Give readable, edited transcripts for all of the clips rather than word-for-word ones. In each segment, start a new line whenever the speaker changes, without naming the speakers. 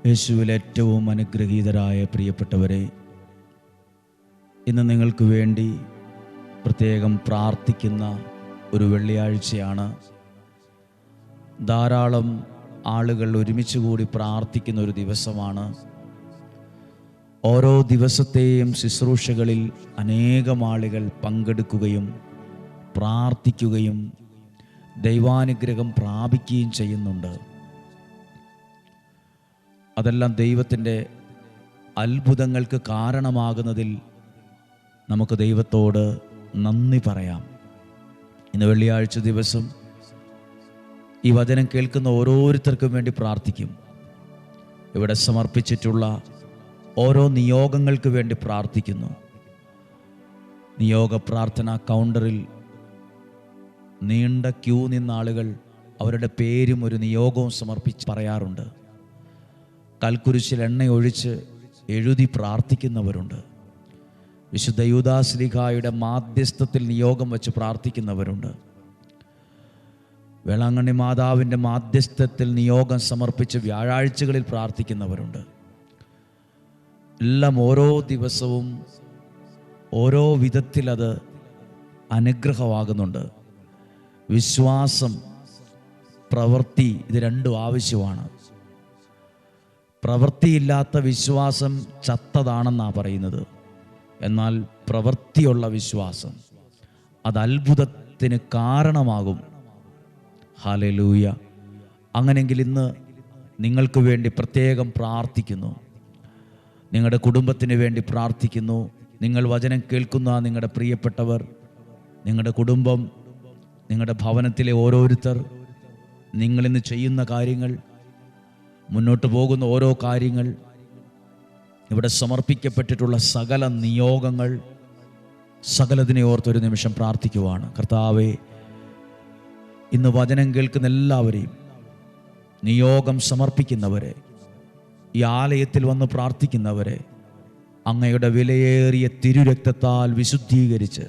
യേശുവിൽ ഏറ്റവും അനുഗ്രഹീതരായ പ്രിയപ്പെട്ടവരെ, ഇന്ന് നിങ്ങൾക്ക് വേണ്ടി പ്രത്യേകം പ്രാർത്ഥിക്കുന്ന ഒരു വെള്ളിയാഴ്ചയാണ്. ധാരാളം ആളുകൾ ഒരുമിച്ച് കൂടി പ്രാർത്ഥിക്കുന്ന ഒരു ദിവസമാണ്. ഓരോ ദിവസത്തെയും ശുശ്രൂഷകളിൽ അനേകം ആളുകൾ പങ്കെടുക്കുകയും പ്രാർത്ഥിക്കുകയും ദൈവാനുഗ്രഹം പ്രാപിക്കുകയും ചെയ്യുന്നുണ്ട്. അതെല്ലാം ദൈവത്തിൻ്റെ അത്ഭുതങ്ങൾക്ക് കാരണമാകുന്നതിൽ നമുക്ക് ദൈവത്തോട് നന്ദി പറയാം. ഇന്ന് വെള്ളിയാഴ്ച ദിവസം ഈ വചനം കേൾക്കുന്ന ഓരോരുത്തർക്കും വേണ്ടി പ്രാർത്ഥിക്കും. ഇവിടെ സമർപ്പിച്ചിട്ടുള്ള ഓരോ നിയോഗങ്ങൾക്ക് വേണ്ടി പ്രാർത്ഥിക്കുന്നു. നിയോഗ പ്രാർത്ഥന കൗണ്ടറിൽ നീണ്ട ക്യൂ നിന്ന ആളുകൾ അവരുടെ പേരും ഒരു നിയോഗവും സമർപ്പിച്ച് പറയാറുണ്ട്. കൽക്കുരിശിൽ എണ്ണയൊഴിച്ച് എഴുതി പ്രാർത്ഥിക്കുന്നവരുണ്ട്. വിശുദ്ധ യൂദാശ്ലീഹായുടെ മാധ്യസ്ഥത്തിൽ നിയോഗം വെച്ച് പ്രാർത്ഥിക്കുന്നവരുണ്ട്. വേളാങ്കണ്ണി മാതാവിൻ്റെ മാധ്യസ്ഥത്തിൽ നിയോഗം സമർപ്പിച്ച് വ്യാഴാഴ്ചകളിൽ പ്രാർത്ഥിക്കുന്നവരുണ്ട്. എല്ലാം ഓരോ ദിവസവും ഓരോ വിധത്തിൽ അത് അനുഗ്രഹമാകുന്നുണ്ട്. വിശ്വാസം, പ്രവൃത്തി, ഇത് രണ്ടും ആവശ്യമാണ്. പ്രവൃത്തിയില്ലാത്ത വിശ്വാസം ചത്തതാണെന്നാണ് പറയുന്നത്. എന്നാൽ പ്രവൃത്തിയുള്ള വിശ്വാസം അത് അത്ഭുതത്തിന് കാരണമാകും. ഹല്ലേലൂയ. അങ്ങനെയെങ്കിൽ ഇന്ന് നിങ്ങൾക്ക് വേണ്ടി പ്രത്യേകം പ്രാർത്ഥിക്കുന്നു. നിങ്ങളുടെ കുടുംബത്തിന് വേണ്ടി പ്രാർത്ഥിക്കുന്നു. നിങ്ങൾ വചനം കേൾക്കുന്ന നിങ്ങളുടെ പ്രിയപ്പെട്ടവർ, നിങ്ങളുടെ കുടുംബം, നിങ്ങളുടെ ഭവനത്തിലെ ഓരോരുത്തർ, നിങ്ങളിന്ന് ചെയ്യുന്ന കാര്യങ്ങൾ, മുന്നോട്ട് പോകുന്ന ഓരോ കാര്യങ്ങൾ, ഇവിടെ സമർപ്പിക്കപ്പെട്ടിട്ടുള്ള സകല നിയോഗങ്ങൾ, സകലതിനെ ഓർത്തൊരു നിമിഷം പ്രാർത്ഥിക്കുവാണ്. കർത്താവേ, ഇന്ന് വചനം കേൾക്കുന്ന എല്ലാവരെയും, നിയോഗം സമർപ്പിക്കുന്നവരെ, ഈ ആലയത്തിൽ വന്ന് പ്രാർത്ഥിക്കുന്നവരെ അങ്ങയുടെ വിലയേറിയ തിരുരക്തത്താൽ വിശുദ്ധീകരിച്ച്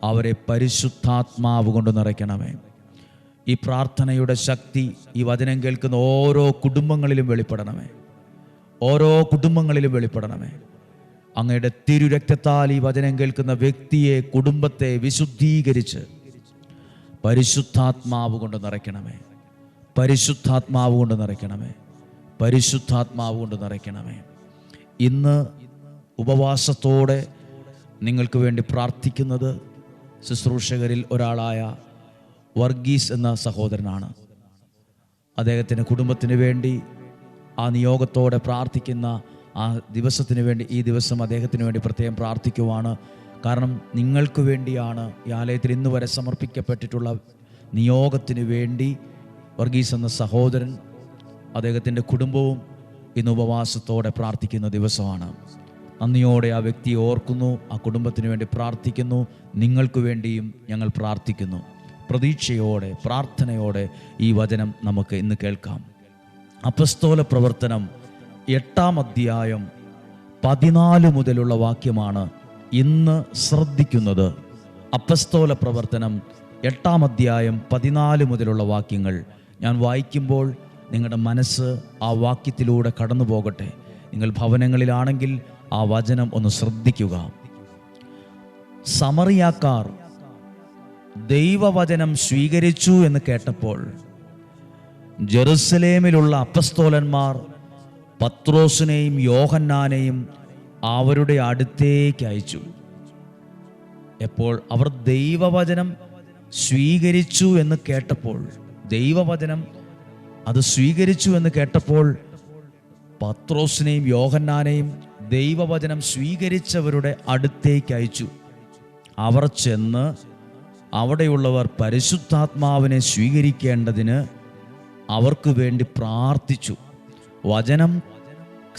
അവരെ പരിശുദ്ധാത്മാവ് കൊണ്ട് നിറയ്ക്കണമേ. ഈ പ്രാർത്ഥനയുടെ ശക്തി ഈ വചനം കേൾക്കുന്ന ഓരോ കുടുംബങ്ങളിലും വെളിപ്പെടണമേ. ഓരോ കുടുംബങ്ങളിലും വെളിപ്പെടണമേ. അങ്ങയുടെ തിരുരക്തത്താൽ ഈ വചനം കേൾക്കുന്ന വ്യക്തിയെ, കുടുംബത്തെ വിശുദ്ധീകരിച്ച് പരിശുദ്ധാത്മാവ് കൊണ്ട് നിറയ്ക്കണമേ. പരിശുദ്ധാത്മാവ് കൊണ്ട് നിറയ്ക്കണമേ. പരിശുദ്ധാത്മാവ് കൊണ്ട് നിറയ്ക്കണമേ. ഇന്ന് ഉപവാസത്തോടെ നിങ്ങൾക്ക് വേണ്ടി പ്രാർത്ഥിക്കുന്നത് ശുശ്രൂഷകരിൽ ഒരാളായ വർഗീസ് എന്ന സഹോദരനാണ്. അദ്ദേഹത്തിൻ്റെ കുടുംബത്തിന് വേണ്ടി ആ നിയോഗത്തോടെ പ്രാർത്ഥിക്കുന്ന ആ ദിവസത്തിന് വേണ്ടി ഈ ദിവസം അദ്ദേഹത്തിന് വേണ്ടി പ്രത്യേകം പ്രാർത്ഥിക്കുവാണ്. കാരണം നിങ്ങൾക്ക് വേണ്ടിയാണ് ഈ ആലയത്തിൽ ഇന്ന് വരെ സമർപ്പിക്കപ്പെട്ടിട്ടുള്ള നിയോഗത്തിന് വേണ്ടി വർഗീസ് എന്ന സഹോദരൻ, അദ്ദേഹത്തിൻ്റെ കുടുംബവും ഇന്ന് ഉപവാസത്തോടെ പ്രാർത്ഥിക്കുന്ന ദിവസമാണ്. നന്ദിയോടെ ആ വ്യക്തിയെ ഓർക്കുന്നു, ആ കുടുംബത്തിന് വേണ്ടി പ്രാർത്ഥിക്കുന്നു. നിങ്ങൾക്ക് വേണ്ടിയും ഞങ്ങൾ പ്രാർത്ഥിക്കുന്നു. പ്രതീക്ഷയോടെ, പ്രാർത്ഥനയോടെ ഈ വചനം നമുക്ക് ഇന്ന് കേൾക്കാം. അപ്പസ്തോല പ്രവർത്തനം 8-ാം അധ്യായം 14 മുതലുള്ള വാക്യമാണ് ഇന്ന് ശ്രദ്ധിക്കുന്നത്. അപ്പസ്തോല പ്രവർത്തനം 8-ാം അധ്യായം 14 മുതലുള്ള വാക്യങ്ങൾ ഞാൻ വായിക്കുമ്പോൾ നിങ്ങളുടെ മനസ്സ് ആ വാക്യത്തിലൂടെ കടന്നു പോകട്ടെ. നിങ്ങൾ ഭവനങ്ങളിലാണെങ്കിൽ ആ വചനം ഒന്ന് ശ്രദ്ധിക്കുക. സമറിയാക്കാർ ദൈവവചനം സ്വീകരിച്ചു എന്ന് കേട്ടപ്പോൾ ജെറുസലേമിലുള്ള അപ്പസ്തോലന്മാർ പത്രോസിനെയും യോഹന്നാനെയും അവരുടെ അടുത്തേക്ക് അയച്ചു. എപ്പോൾ അവർ ദൈവവചനം സ്വീകരിച്ചു എന്ന് കേട്ടപ്പോൾ, ദൈവവചനം അത് സ്വീകരിച്ചു എന്ന് കേട്ടപ്പോൾ പത്രോസിനെയും യോഹന്നാനെയും ദൈവവചനം സ്വീകരിച്ചവരുടെ അടുത്തേക്ക് അയച്ചു. അവർ ചെന്ന് അവിടെയുള്ളവർ പരിശുദ്ധാത്മാവിനെ സ്വീകരിക്കേണ്ടതിന് അവർക്ക് വേണ്ടി പ്രാർത്ഥിച്ചു. വചനം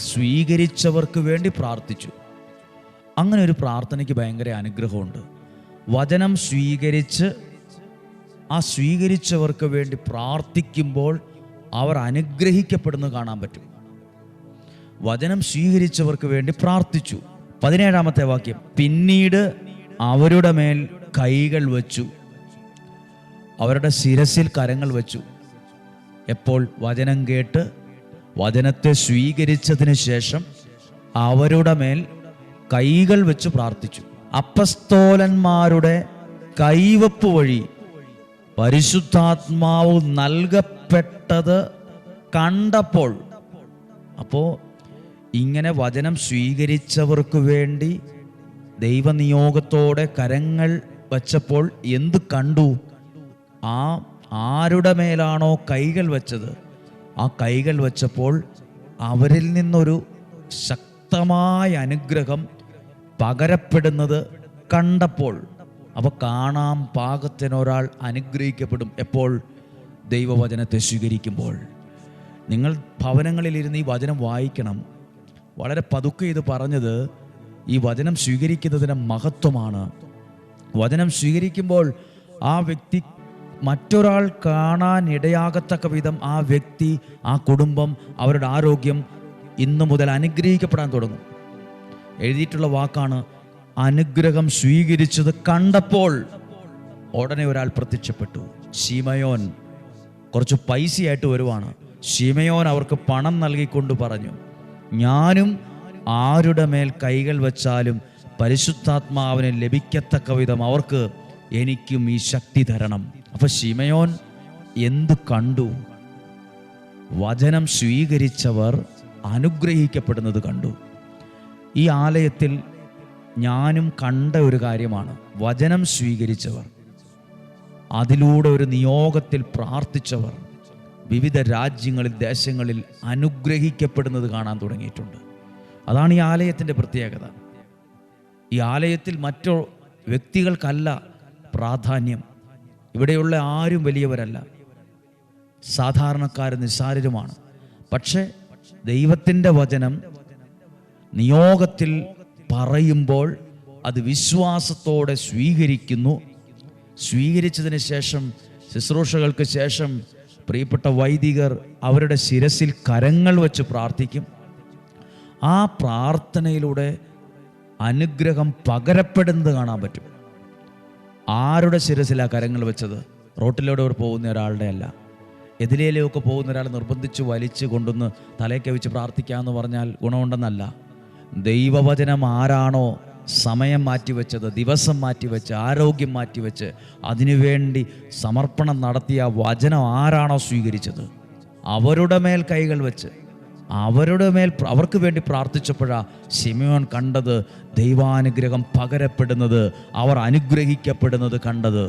സ്വീകരിച്ചവർക്ക് വേണ്ടി പ്രാർത്ഥിച്ചു. അങ്ങനെ ഒരു പ്രാർത്ഥനയ്ക്ക് ഭയങ്കര അനുഗ്രഹമുണ്ട്. വചനം സ്വീകരിച്ച് ആ സ്വീകരിച്ചവർക്ക് വേണ്ടി പ്രാർത്ഥിക്കുമ്പോൾ അവർ അനുഗ്രഹിക്കപ്പെടുന്നത് കാണാൻ പറ്റും. വചനം സ്വീകരിച്ചവർക്ക് വേണ്ടി പ്രാർത്ഥിച്ചു. 17-ാമത്തെ വാക്യം, പിന്നീട് അവരുടെ മേൽ കൈകൾ വച്ചു, അവരുടെ ശിരസിൽ കരങ്ങൾ വച്ചു. എപ്പോൾ വചനം കേട്ട് വചനത്തെ സ്വീകരിച്ചതിന് ശേഷം അവരുടെ മേൽ കൈകൾ വെച്ച് പ്രാർത്ഥിച്ചു. അപ്പസ്തോലന്മാരുടെ കൈവപ്പ് വഴി പരിശുദ്ധാത്മാവ് നൽകപ്പെട്ടത് കണ്ടപ്പോൾ, അപ്പോൾ ഇങ്ങനെ വചനം സ്വീകരിച്ചവർക്ക് വേണ്ടി ദൈവനിയോഗത്തോടെ കരങ്ങൾ വച്ചപ്പോൾ എന്ത് കണ്ടു? ആരുടെ മേലാണോ കൈകൾ വെച്ചത്, ആ കൈകൾ വെച്ചപ്പോൾ അവരിൽ നിന്നൊരു ശക്തമായ അനുഗ്രഹം പകരപ്പെടുന്നത് കണ്ടപ്പോൾ. അപ്പോൾ കാണാൻ പാകത്തിനൊരാൾ അനുഗ്രഹിക്കപ്പെടും എപ്പോൾ? ദൈവവചനത്തെ സ്വീകരിക്കുമ്പോൾ. നിങ്ങൾ ഭവനങ്ങളിലിരുന്ന് ഈ വചനം വായിക്കണം. വളരെ പതുക്കെ ഇത് പറഞ്ഞത് ഈ വചനം സ്വീകരിക്കുന്നതിൻ്റെ മഹത്വമാണ്. വചനം സ്വീകരിക്കുമ്പോൾ ആ വ്യക്തി മറ്റൊരാൾ കാണാൻ ഇടയാകത്തക്ക വിധം ആ വ്യക്തി, ആ കുടുംബം, അവരുടെ ആരോഗ്യം ഇന്നു മുതൽ അനുഗ്രഹിക്കപ്പെടാൻ തുടങ്ങും. എഴുതിയിട്ടുള്ള വാക്കാണ്, അനുഗ്രഹം സ്വീകരിച്ചത് കണ്ടപ്പോൾ ഉടനെ ഒരാൾ പ്രത്യക്ഷപ്പെട്ടു. ശിമയോൻ കുറച്ച് പൈസയായിട്ട് വരുവാണ്. ശിമയോൻ അവർക്ക് പണം നൽകിക്കൊണ്ട് പറഞ്ഞു, ഞാനും ആരുടെ മേൽ കൈകൾ വച്ചാലും പരിശുദ്ധാത്മാവിനെ ലഭിക്കത്തക്ക വിധം അവർക്ക് എനിക്കും ഈ ശക്തി തരണം. അപ്പൊ ശിമയോൻ എന്തു കണ്ടു? വചനം സ്വീകരിച്ചവർ അനുഗ്രഹിക്കപ്പെടുന്നത് കണ്ടു. ഈ ആലയത്തിൽ ഞാനും കണ്ട ഒരു കാര്യമാണ്, വചനം സ്വീകരിച്ചവർ, അതിലൂടെ ഒരു നിയോഗത്തിൽ പ്രാർത്ഥിച്ചവർ വിവിധ രാജ്യങ്ങളിൽ, ദേശങ്ങളിൽ അനുഗ്രഹിക്കപ്പെടുന്നത് കാണാൻ തുടങ്ങിയിട്ടുണ്ട്. അതാണ് ഈ ആലയത്തിൻ്റെ പ്രത്യേകത. ഈ ആലയത്തിൽ മറ്റു വ്യക്തികൾക്കല്ല പ്രാധാന്യം. ഇവിടെയുള്ള ആരും വലിയവരല്ല, സാധാരണക്കാരും നിസ്സാരരുമാണ്. പക്ഷേ ദൈവത്തിൻ്റെ വചനം നിയോഗത്തിൽ പറയുമ്പോൾ അത് വിശ്വാസത്തോടെ സ്വീകരിക്കുന്നു. സ്വീകരിച്ചതിന് ശേഷം, ശുശ്രൂഷകൾക്ക് ശേഷം പ്രിയപ്പെട്ട വൈദികർ അവരുടെ ശിരസിൽ കരങ്ങൾ വെച്ച് പ്രാർത്ഥിക്കും. ആ പ്രാർത്ഥനയിലൂടെ അനുഗ്രഹം പകരപ്പെടുന്നത് കാണാൻ പറ്റും. ആരുടെ ശിരസിലാണ് കരങ്ങൾ വെച്ചത്? റോട്ടിലൂടെ പോകുന്ന ഒരാളുടെ അല്ല. എതിലേലൊക്കെ പോകുന്ന ഒരാൾ നിർബന്ധിച്ച് വലിച്ച് കൊണ്ടുവന്ന് തലയ്ക്ക് വെച്ച് പ്രാർത്ഥിക്കാമെന്ന് പറഞ്ഞാൽ ഗുണമുണ്ടെന്നല്ല. ദൈവവചനം ആരാണോ സമയം മാറ്റിവെച്ചത്, ദിവസം മാറ്റിവെച്ച്, ആരോഗ്യം മാറ്റിവെച്ച് അതിനുവേണ്ടി സമർപ്പണം നടത്തിയ വചനം ആരാണോ സ്വീകരിച്ചത്, അവരുടെ മേൽ കൈകൾ വെച്ച് അവർക്ക് വേണ്ടി പ്രാർത്ഥിച്ചപ്പോഴാണ് ശിമയോൻ കണ്ടത് ദൈവാനുഗ്രഹം പകരപ്പെടുന്നത്, അവർ അനുഗ്രഹിക്കപ്പെടുന്നത് കണ്ടത്.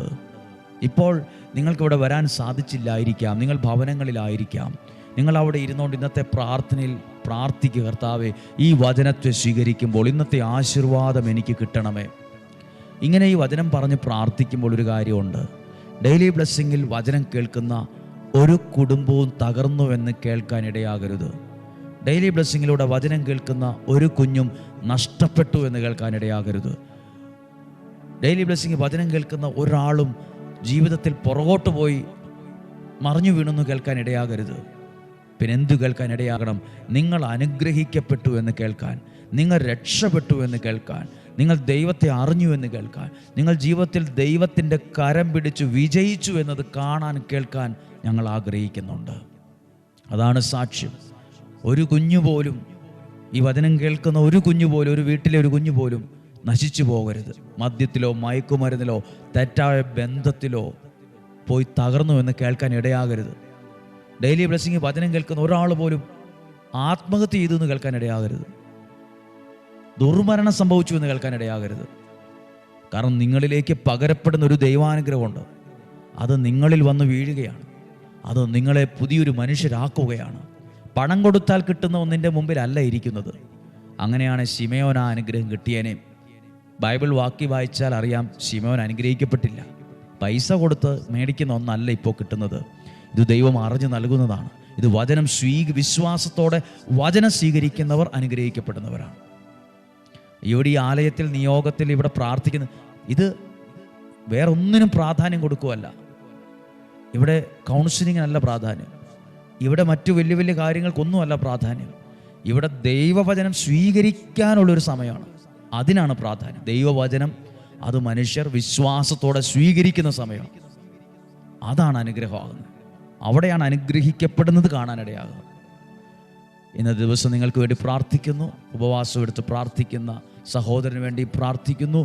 ഇപ്പോൾ നിങ്ങൾക്കിവിടെ വരാൻ സാധിച്ചില്ലായിരിക്കാം, നിങ്ങൾ ഭവനങ്ങളിലായിരിക്കാം. നിങ്ങൾ അവിടെ ഇരുന്നുകൊണ്ട് ഇന്നത്തെ പ്രാർത്ഥനയിൽ പ്രാർത്ഥിക്കുക, കർത്താവേ, ഈ വചനത്തെ സ്വീകരിക്കുമ്പോൾ ഇന്നത്തെ ആശീർവാദം എനിക്ക് കിട്ടണമേ. ഇങ്ങനെ ഈ വചനം പറഞ്ഞ് പ്രാർത്ഥിക്കുമ്പോൾ ഒരു കാര്യമുണ്ട്. ഡെയിലി ബ്ലെസ്സിങ്ങിൽ വചനം കേൾക്കുന്ന ഒരു കുടുംബവും തകർന്നുവെന്ന് കേൾക്കാൻ ഇടയാകരുത്. ഡെയിലി ബ്ലെസ്സിങ്ങിലൂടെ വചനം കേൾക്കുന്ന ഒരു കുഞ്ഞും നഷ്ടപ്പെട്ടു എന്ന് കേൾക്കാൻ ഇടയാകരുത്. ഡെയിലി ബ്ലെസ്സിങ് വചനം കേൾക്കുന്ന ഒരാളും ജീവിതത്തിൽ പുറകോട്ട് പോയി മറിഞ്ഞു വീണെന്ന് കേൾക്കാൻ ഇടയാകരുത്. പിന്നെ എന്തു കേൾക്കാൻ ഇടയാകണം? നിങ്ങൾ അനുഗ്രഹിക്കപ്പെട്ടു എന്ന് കേൾക്കാൻ, നിങ്ങൾ രക്ഷപ്പെട്ടു എന്ന് കേൾക്കാൻ, നിങ്ങൾ ദൈവത്തെ അറിഞ്ഞു എന്ന് കേൾക്കാൻ, നിങ്ങൾ ജീവിതത്തിൽ ദൈവത്തിൻ്റെ കരം പിടിച്ചു വിജയിച്ചു എന്നത് കാണാൻ, കേൾക്കാൻ ഞങ്ങൾ ആഗ്രഹിക്കുന്നുണ്ട്. അതാണ് സാക്ഷ്യം. ഒരു കുഞ്ഞു പോലും, ഈ വചനം കേൾക്കുന്ന ഒരു കുഞ്ഞു പോലും, ഒരു വീട്ടിലെ ഒരു കുഞ്ഞു പോലും നശിച്ചു പോകരുത്. മദ്യത്തിലോ മയക്കുമരുന്നിലോ തെറ്റായ ബന്ധത്തിലോ പോയി തകർന്നു എന്ന് കേൾക്കാൻ ഇടയാകരുത്. ഡെയിലി ബ്ലെസ്സിങ് വചനം കേൾക്കുന്ന ഒരാൾ പോലും ആത്മഹത്യ ചെയ്തു എന്ന് കേൾക്കാൻ ഇടയാകരുത്. ദുർമരണം സംഭവിച്ചു എന്ന് കേൾക്കാൻ ഇടയാകരുത്. കാരണം നിങ്ങളിലേക്ക് പകരപ്പെടുന്ന ഒരു ദൈവാനുഗ്രഹമുണ്ട്. അത് നിങ്ങളിൽ വന്ന് വീഴുകയാണ്. അത് നിങ്ങളെ പുതിയൊരു മനുഷ്യരാക്കുകയാണ്. പണം കൊടുത്താൽ കിട്ടുന്ന ഒന്നിൻ്റെ മുമ്പിലല്ല ഇരിക്കുന്നത്. അങ്ങനെയാണ് ശിമയോൻ ആ അനുഗ്രഹം കിട്ടിയേനെ. ബൈബിൾ വാക്കി വായിച്ചാൽ അറിയാം, ശിമയോൻ അനുഗ്രഹിക്കപ്പെട്ടില്ല. പൈസ കൊടുത്ത് മേടിക്കുന്ന ഒന്നല്ല ഇപ്പോൾ കിട്ടുന്നത്. ഇത് ദൈവം അറിഞ്ഞു നൽകുന്നതാണ്. ഇത് വചനം വിശ്വാസത്തോടെ വചനം സ്വീകരിക്കുന്നവർ അനുഗ്രഹിക്കപ്പെടുന്നവരാണ്. ഇവിടെ ഈ ആലയത്തിൽ, നിയോഗത്തിൽ ഇവിടെ പ്രാർത്ഥിക്കുന്ന ഇത് വേറൊന്നിനും പ്രാധാന്യം കൊടുക്കുകയല്ല. ഇവിടെ കൗൺസിലിങ്ങിനല്ല പ്രാധാന്യം. ഇവിടെ മറ്റു വലിയ വലിയ കാര്യങ്ങൾക്കൊന്നുമല്ല പ്രാധാന്യം. ഇവിടെ ദൈവവചനം സ്വീകരിക്കാനുള്ളൊരു സമയമാണ്. അതിനാണ് പ്രാധാന്യം. ദൈവവചനം അത് മനുഷ്യർ വിശ്വാസത്തോടെ സ്വീകരിക്കുന്ന സമയം. അതാണ് അനുഗ്രഹമാകുന്നത്. അവിടെയാണ് അനുഗ്രഹിക്കപ്പെടുന്നത് കാണാനിടയാകുന്നത്. ഇന്നത്തെ ദിവസം നിങ്ങൾക്ക് വേണ്ടി പ്രാർത്ഥിക്കുന്നു. ഉപവാസം എടുത്ത് പ്രാർത്ഥിക്കുന്ന സഹോദരന് വേണ്ടി പ്രാർത്ഥിക്കുന്നു.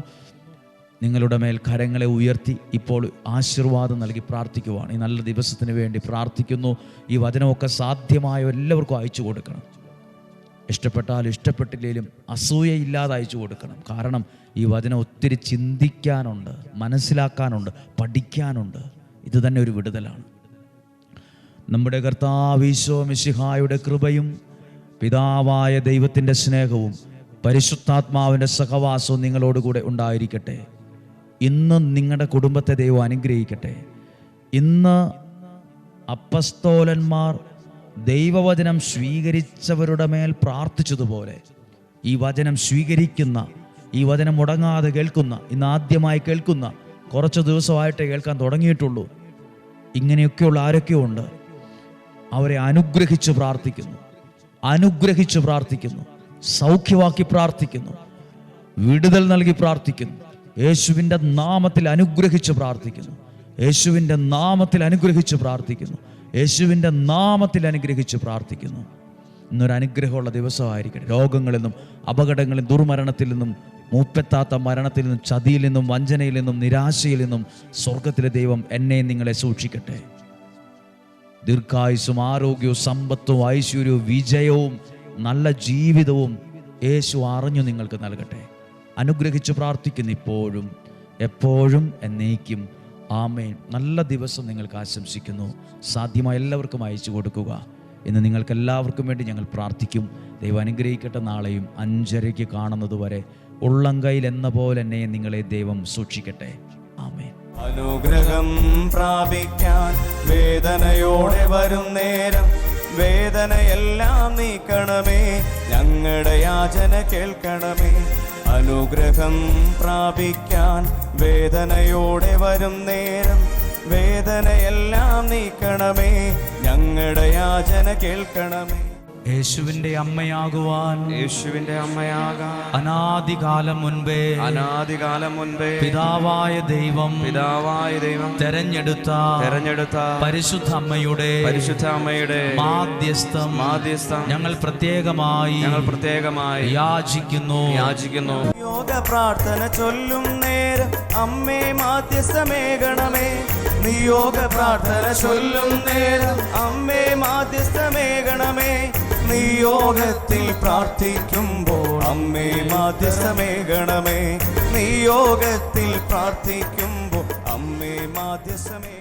നിങ്ങളുടെ മേൽ കരങ്ങളെ ഉയർത്തി ഇപ്പോൾ ആശീർവാദം നൽകി പ്രാർത്ഥിക്കുവാണ്. ഈ നല്ല ദിവസത്തിന് വേണ്ടി പ്രാർത്ഥിക്കുന്നു. ഈ വചനമൊക്കെ സാധ്യമായ എല്ലാവർക്കും അയച്ചു കൊടുക്കണം. ഇഷ്ടപ്പെട്ടാലും ഇഷ്ടപ്പെട്ടില്ലെങ്കിലും അസൂയയില്ലാതെ അയച്ചു കൊടുക്കണം. കാരണം ഈ വചനം ഒത്തിരി ചിന്തിക്കാനുണ്ട്, മനസ്സിലാക്കാനുണ്ട്, പഠിക്കാനുണ്ട്. ഇത് തന്നെ ഒരു വിടുതലാണ്. നമ്മുടെ കർത്താവ് ഈശോ മിശിഹായുടെ കൃപയും പിതാവായ ദൈവത്തിൻ്റെ സ്നേഹവും പരിശുദ്ധാത്മാവിൻ്റെ സഹവാസവും നിങ്ങളോടുകൂടെ ഉണ്ടായിരിക്കട്ടെ. ഇന്ന് നിങ്ങളുടെ കുടുംബത്തെ ദൈവം അനുഗ്രഹിക്കട്ടെ. ഇന്ന് അപ്പസ്തോലന്മാർ ദൈവവചനം സ്വീകരിച്ചവരുടെ മേൽ പ്രാർത്ഥിച്ചതുപോലെ ഈ വചനം സ്വീകരിക്കുന്ന, ഈ വചനം മുടങ്ങാതെ കേൾക്കുന്ന, ഇന്ന് ആദ്യമായി കേൾക്കുന്ന, കുറച്ച് ദിവസമായിട്ടേ കേൾക്കാൻ തുടങ്ങിയിട്ടുള്ളൂ, ഇങ്ങനെയൊക്കെയുള്ള ആരൊക്കെയോ ഉണ്ട്. അവരെ അനുഗ്രഹിച്ച് പ്രാർത്ഥിക്കുന്നു, അനുഗ്രഹിച്ച് പ്രാർത്ഥിക്കുന്നു, സൗഖ്യമാക്കി പ്രാർത്ഥിക്കുന്നു, വിടുതൽ നൽകി പ്രാർത്ഥിക്കുന്നു. യേശുവിൻ്റെ നാമത്തിൽ അനുഗ്രഹിച്ച് പ്രാർത്ഥിക്കുന്നു. യേശുവിൻ്റെ നാമത്തിൽ അനുഗ്രഹിച്ച് പ്രാർത്ഥിക്കുന്നു. യേശുവിൻ്റെ നാമത്തിൽ അനുഗ്രഹിച്ച് പ്രാർത്ഥിക്കുന്നു. ഇന്നൊരു അനുഗ്രഹമുള്ള ദിവസമായിരിക്കട്ടെ. രോഗങ്ങളിൽ നിന്നും, അപകടങ്ങളിൽ നിന്നും, ദുർമരണത്തിൽ നിന്നും, മൂപ്പെത്താത്ത മരണത്തിൽ നിന്നും, ചതിയിൽ നിന്നും, വഞ്ചനയിൽ നിന്നും, നിരാശയിൽ നിന്നും സ്വർഗത്തിലെ ദൈവം എന്നെ നിങ്ങളെ സൂക്ഷിക്കട്ടെ. ദീർഘായുസ്സും ആരോഗ്യവും സമ്പത്തും ഐശ്വര്യവും വിജയവും നല്ല ജീവിതവും യേശു അറിഞ്ഞു നിങ്ങൾക്ക് നൽകട്ടെ. അനുഗ്രഹിച്ച് പ്രാർത്ഥിക്കുന്നു ഇപ്പോഴും എപ്പോഴും എന്നേക്കും. ആമേൻ. നല്ല ദിവസം നിങ്ങൾക്ക് ആശംസിക്കുന്നു. സാധ്യമായ എല്ലാവർക്കും അയച്ചു കൊടുക്കുക. ഇന്ന് നിങ്ങൾക്ക് എല്ലാവർക്കും വേണ്ടി ഞങ്ങൾ പ്രാർത്ഥിക്കും. ദൈവം അനുഗ്രഹിക്കട്ടെ. നാളെയും 5:30 കാണുന്നത് വരെ ഉള്ളംകൈയിൽ എന്ന പോലെ എന്നെ നിങ്ങളെ ദൈവം സൂക്ഷിക്കട്ടെ. ആമേൻ.
അനുഗ്രഹം പ്രാപിക്കാൻ വേദനയോടെ വരും നേരം വേദനയെല്ലാം നീക്കണമേ, ഞങ്ങളുടെ യാചന കേൾക്കണമേ. അനുഗ്രഹം പ്രാപിക്കാൻ വേദനയോടെ വരും നേരം വേദനയെല്ലാം നീക്കണമേ, ഞങ്ങളുടെ യാചന കേൾക്കണമേ.
യേശുവിന്റെ അമ്മയാകുവാൻ,
യേശുവിന്റെ അമ്മയാകാൻ
അനാദികാലം മുൻപേ പിതാവായ ദൈവം തെരഞ്ഞെടുത്ത പരിശുദ്ധ അമ്മയുടെ മാധ്യസ്ഥം ഞങ്ങൾ പ്രത്യേകമായി യാചിക്കുന്നു.
യോഗ പ്രാർത്ഥന ചൊല്ലും നേരം അമ്മേ മാധ്യസ്ഥമേകണമേ. നിയോഗ പ്രാർത്ഥന ചൊല്ലും നേരം അമ്മേ മാധ്യസ്ഥമേകണമേ. നിയോഗത്തിൽ പ്രാർത്ഥിക്കുമ്പോൾ അമ്മേ മാധ്യസ്ഥമേകണമേ. നിയോഗത്തിൽ പ്രാർത്ഥിക്കുമ്പോൾ അമ്മേ മാധ്യസ്ഥമേ